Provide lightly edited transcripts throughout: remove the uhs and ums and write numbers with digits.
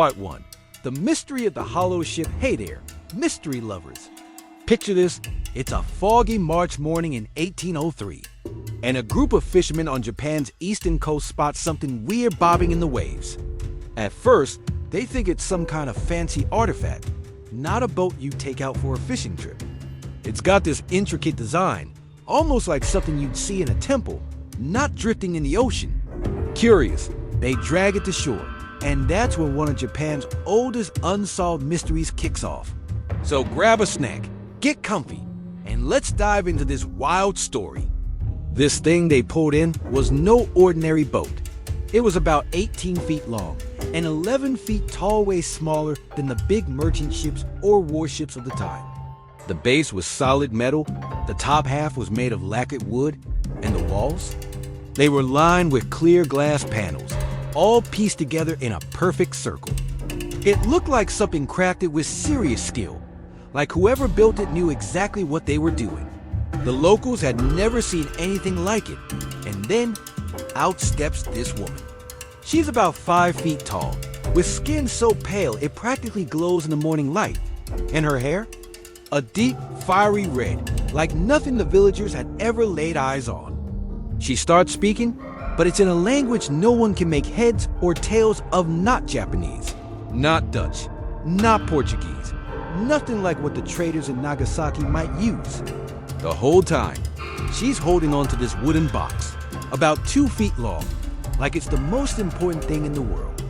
Part 1. The Mystery of the Hollow Ship. Hey there, mystery lovers. Picture this, it's a foggy March morning in 1803, and a group of fishermen on Japan's eastern coast spot something weird bobbing in the waves. At first, they think it's some kind of fancy artifact, not a boat you take out for a fishing trip. It's got this intricate design, almost like something you'd see in a temple, not drifting in the ocean. Curious, they drag it to shore, and that's when one of Japan's oldest unsolved mysteries kicks off. So grab a snack, get comfy, and let's dive into this wild story. This thing they pulled in was no ordinary boat. It was about 18 feet long and 11 feet tall, way smaller than the big merchant ships or warships of the time. The base was solid metal, the top half was made of lacquered wood, and the walls? They were lined with clear glass panels, all pieced together in a perfect circle. It looked like something crafted with serious skill, like whoever built it knew exactly what they were doing. The locals had never seen anything like it, and then out steps this woman. She's about 5 feet tall, with skin so pale it practically glows in the morning light, and her hair? A deep, fiery red, like nothing the villagers had ever laid eyes on. She starts speaking, but it's in a language no one can make heads or tails of. Not Japanese, not Dutch, not Portuguese, nothing like what the traders in Nagasaki might use. The whole time, she's holding onto this wooden box, about 2 feet long, like it's the most important thing in the world.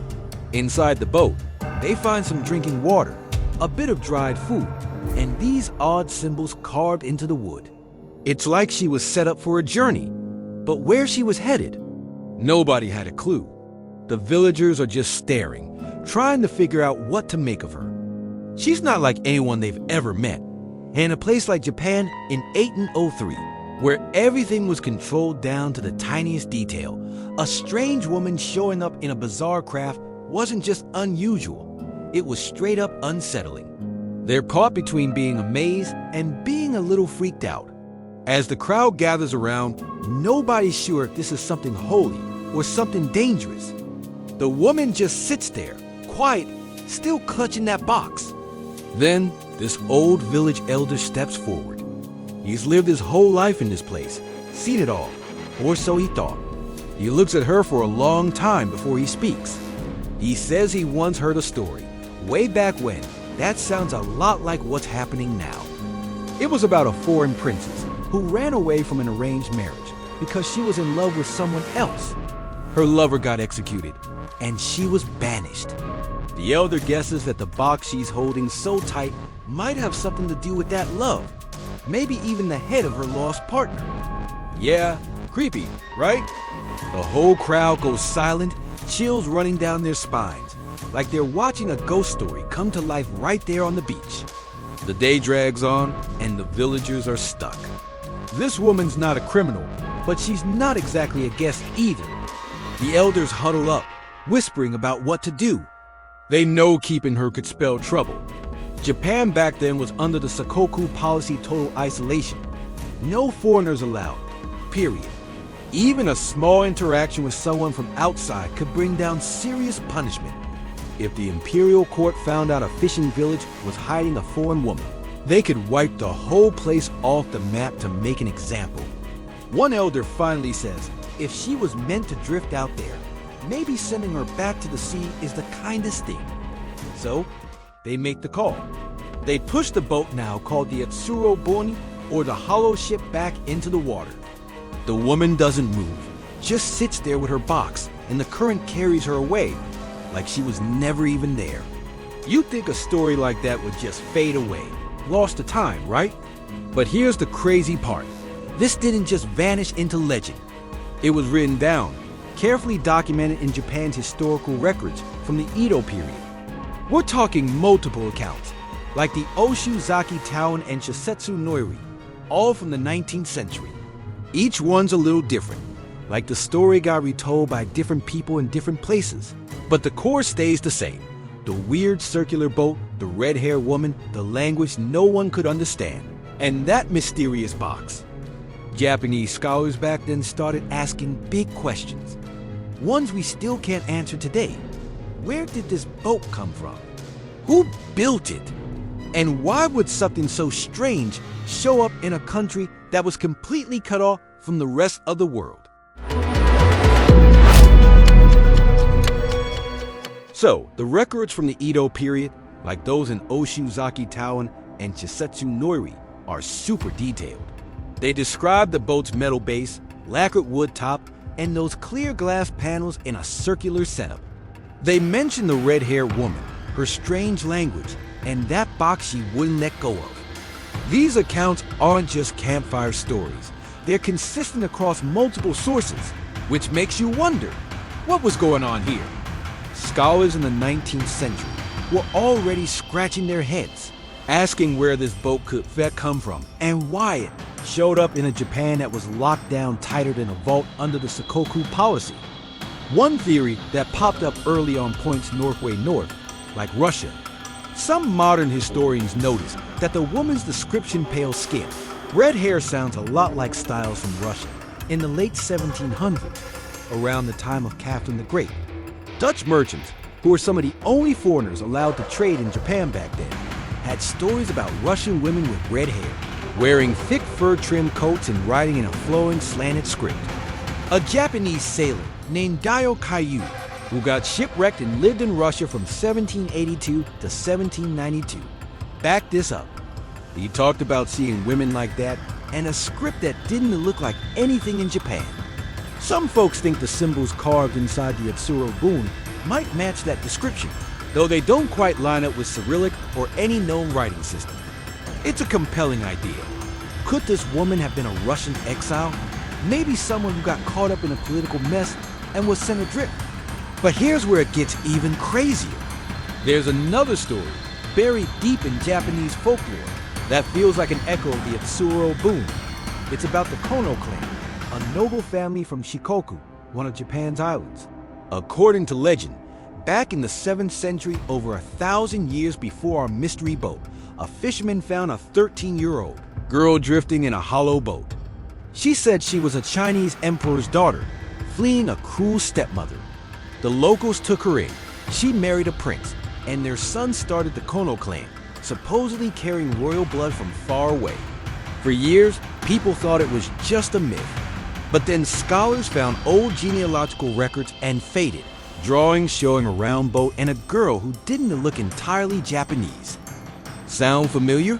Inside the boat, they find some drinking water, a bit of dried food, and these odd symbols carved into the wood. It's like she was set up for a journey, but where she was headed, nobody had a clue. The villagers are just staring, trying to figure out what to make of her. She's not like anyone they've ever met. And in a place like Japan in 1803, where everything was controlled down to the tiniest detail, a strange woman showing up in a bizarre craft wasn't just unusual, it was straight up unsettling. They're caught between being amazed and being a little freaked out. As the crowd gathers around, nobody's sure if this is something holy or something dangerous. The woman just sits there, quiet, still clutching that box. Then, this old village elder steps forward. He's lived his whole life in this place, seen it all, or so he thought. He looks at her for a long time before he speaks. He says he once heard a story, way back when, that sounds a lot like what's happening now. It was about a foreign princess who ran away from an arranged marriage because she was in love with someone else. Her lover got executed, and she was banished. The elder guesses that the box she's holding so tight might have something to do with that love, maybe even the head of her lost partner. Yeah, creepy, right? The whole crowd goes silent, chills running down their spines, like they're watching a ghost story come to life right there on the beach. The day drags on, and the villagers are stuck. This woman's not a criminal, but she's not exactly a guest either. The elders huddle up, whispering about what to do. They know keeping her could spell trouble. Japan back then was under the Sakoku policy, total isolation. No foreigners allowed, period. Even a small interaction with someone from outside could bring down serious punishment. If the imperial court found out a fishing village was hiding a foreign woman, they could wipe the whole place off the map to make an example. One elder finally says if she was meant to drift out there, maybe sending her back to the sea is the kindest thing. So, they make the call. They push the boat now called the Utsuro Bune, or the hollow ship, back into the water. The woman doesn't move, just sits there with her box, and the current carries her away, like she was never even there. You'd think a story like that would just fade away, lost to time, right? But here's the crazy part. This didn't just vanish into legend. It was written down, carefully documented in Japan's historical records from the Edo period. We're talking multiple accounts, like the Oshuzaki Town and Shisetsu Noiri, all from the 19th century. Each one's a little different, like the story got retold by different people in different places, but the core stays the same. The weird circular boat, the red-haired woman, the language no one could understand, and that mysterious box. Japanese scholars back then started asking big questions, ones we still can't answer today. where did this boat come from? Who built it? And why would something so strange show up in a country that was completely cut off from the rest of the world? So, the records from the Edo period, like those in Oshuzaki Town and Chisetsu Noiri, are super detailed. They describe the boat's metal base, lacquered wood top, and those clear glass panels in a circular setup. They mention the red-haired woman, her strange language, and that box she wouldn't let go of. These accounts aren't just campfire stories. They're consistent across multiple sources, which makes you wonder, what was going on here? Scholars in the 19th century were already scratching their heads, asking where this boat could have come from and why it showed up in a Japan that was locked down tighter than a vault under the Sakoku policy. One theory that popped up early on points Northway North, like Russia. Some modern historians noticed that the woman's description pale skin, red hair sounds a lot like styles from Russia in the late 1700s, around the time of Catherine the Great. Dutch merchants, who were some of the only foreigners allowed to trade in Japan back then, had stories about Russian women with red hair, wearing thick fur-trimmed coats and writing in a flowing, slanted script. A Japanese sailor named Dio Kaiyu, who got shipwrecked and lived in Russia from 1782 to 1792, backed this up. He talked about seeing women like that and a script that didn't look like anything in Japan. Some folks think the symbols carved inside the Utsuro Bune might match that description, though they don't quite line up with Cyrillic or any known writing system. It's a compelling idea. Could this woman have been a Russian exile? Maybe someone who got caught up in a political mess and was sent adrift. But here's where it gets even crazier. There's another story buried deep in Japanese folklore that feels like an echo of the Utsuro Bune. It's about the Kono clan, a noble family from Shikoku, one of Japan's islands. According to legend, back in the 7th century, over 1,000 years before our mystery boat, a fisherman found a 13-year-old girl drifting in a hollow boat. She said she was a Chinese emperor's daughter, fleeing a cruel stepmother. The locals took her in. She married a prince, and their son started the Kono clan, supposedly carrying royal blood from far away. For years, people thought it was just a myth. But then scholars found old genealogical records and faded drawings showing a round boat and a girl who didn't look entirely Japanese. Sound familiar?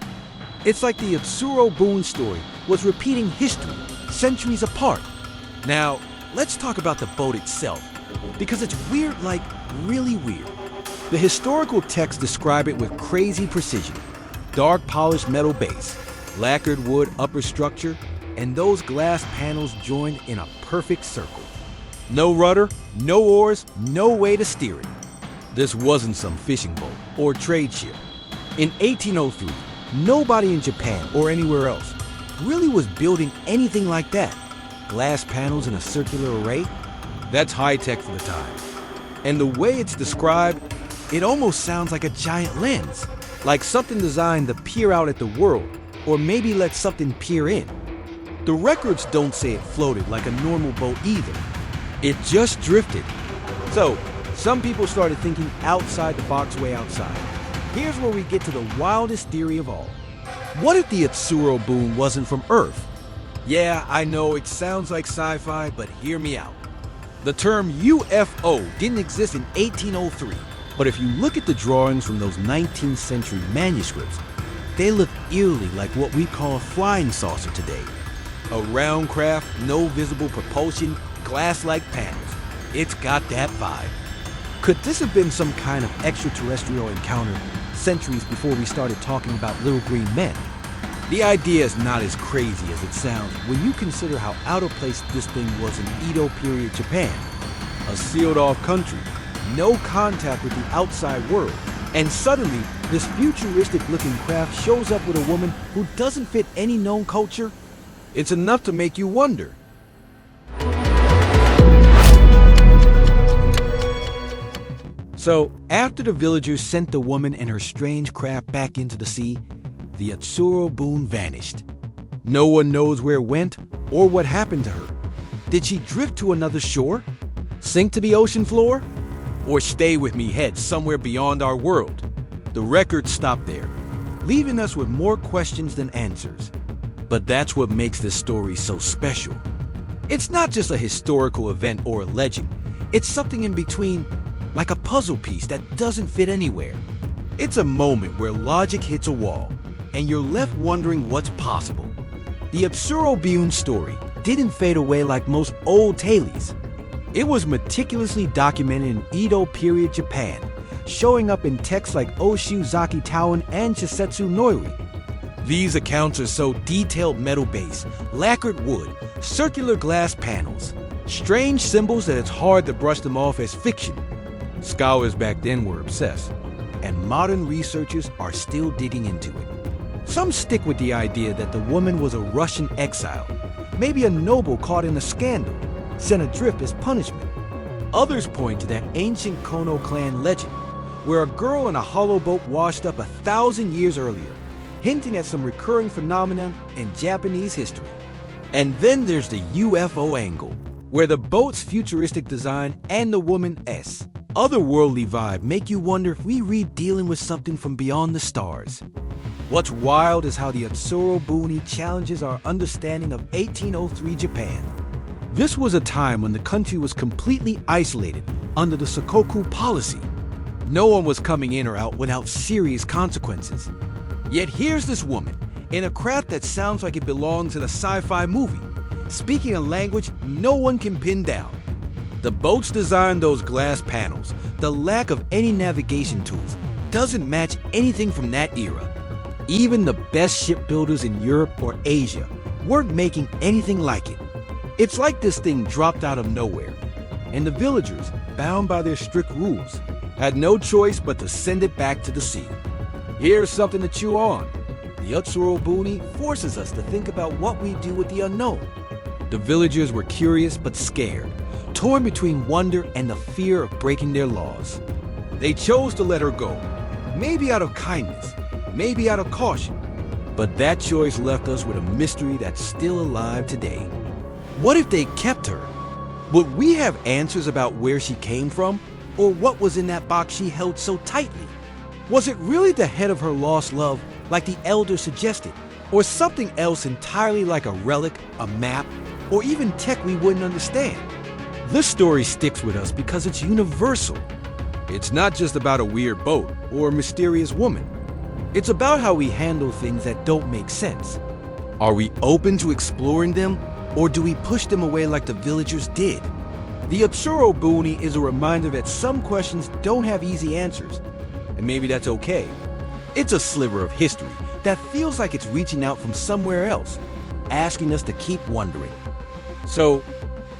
It's like the Utsuro Bune story was repeating history centuries apart. Now, let's talk about the boat itself, because it's weird, like really weird. The historical texts describe it with crazy precision. Dark polished metal base, lacquered wood upper structure, and those glass panels joined in a perfect circle. No rudder, no oars, no way to steer it. This wasn't some fishing boat or trade ship. In 1803, nobody in Japan or anywhere else really was building anything like that. Glass panels in a circular array? That's high tech for the time. And the way it's described, it almost sounds like a giant lens, like something designed to peer out at the world, or maybe let something peer in. The records don't say it floated like a normal boat either. It just drifted. So, some people started thinking outside the box way outside. Here's where we get to the wildest theory of all. What if the Utsuro Bune wasn't from Earth? Yeah, I know it sounds like sci-fi, but hear me out. The term UFO didn't exist in 1803, but if you look at the drawings from those 19th century manuscripts, they look eerily like what we call a flying saucer today. A round craft, no visible propulsion, glass-like panels. It's got that vibe. Could this have been some kind of extraterrestrial encounter centuries before we started talking about little green men? The idea is not as crazy as it sounds when you consider how out of place this thing was in Edo period Japan. A sealed-off country, no contact with the outside world, and suddenly this futuristic-looking craft shows up with a woman who doesn't fit any known culture. It's enough to make you wonder. So, after the villagers sent the woman and her strange craft back into the sea, the Utsuro Bune vanished. No one knows where it went or what happened to her. Did she drift to another shore? Sink to the ocean floor? or Stay With Me head somewhere beyond our world. The records stop there, leaving us with more questions than answers. But that's what makes this story so special. It's not just a historical event or a legend. It's something in between, like a puzzle piece that doesn't fit anywhere. It's a moment where logic hits a wall, and you're left wondering what's possible. The Utsuro Bune story didn't fade away like most old tales. It was meticulously documented in Edo period Japan, showing up in texts like Oshu Zaki Tawan and Shisetsu Noiri. These accounts are so detailed: metal base, lacquered wood, circular glass panels, strange symbols that it's hard to brush them off as fiction. Scholars back then were obsessed, and modern researchers are still digging into it. Some stick with the idea that the woman was a Russian exile, maybe a noble caught in a scandal, sent adrift as punishment. Others point to that ancient Kono clan legend, where a girl in a hollow boat washed up 1,000 years earlier, hinting at some recurring phenomenon in Japanese history. And then there's the UFO angle, where the boat's futuristic design and the woman's otherworldly vibe make you wonder if we read dealing with something from beyond the stars. What's wild is how the Utsuro Bune challenges our understanding of 1803 Japan. This was a time when the country was completely isolated under the Sakoku policy. No one was coming in or out without serious consequences. Yet here's this woman, in a craft that sounds like it belongs in a sci-fi movie, speaking a language no one can pin down. The boats designed, those glass panels, the lack of any navigation tools, doesn't match anything from that era. Even the best shipbuilders in Europe or Asia weren't making anything like it. It's like this thing dropped out of nowhere, and the villagers, bound by their strict rules, had no choice but to send it back to the sea. Here's something to chew on. The Utsuro Bune forces us to think about what we do with the unknown. The villagers were curious but scared, torn between wonder and the fear of breaking their laws. They chose to let her go, maybe out of kindness, maybe out of caution. But that choice left us with a mystery that's still alive today. What if they kept her? Would we have answers about where she came from, or what was in that box she held so tightly? Was it really the head of her lost love, like the elder suggested, or something else entirely, like a relic, a map, or even tech we wouldn't understand? This story sticks with us because it's universal. It's not just about a weird boat or a mysterious woman. It's about how we handle things that don't make sense. Are we open to exploring them, or do we push them away like the villagers did? The Utsuro Bune is a reminder that some questions don't have easy answers, and maybe that's okay. It's a sliver of history that feels like it's reaching out from somewhere else, asking us to keep wondering. So,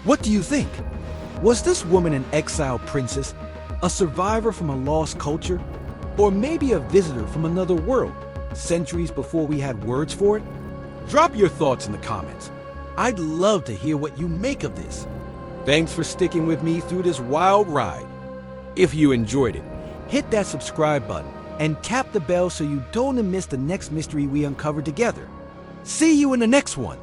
what do you think? Was this woman an exiled princess, a survivor from a lost culture, or maybe a visitor from another world, centuries before we had words for it? Drop your thoughts in the comments. I'd love to hear what you make of this. Thanks for sticking with me through this wild ride. If you enjoyed it, hit that subscribe button and tap the bell so you don't miss the next mystery we uncover together. See you in the next one.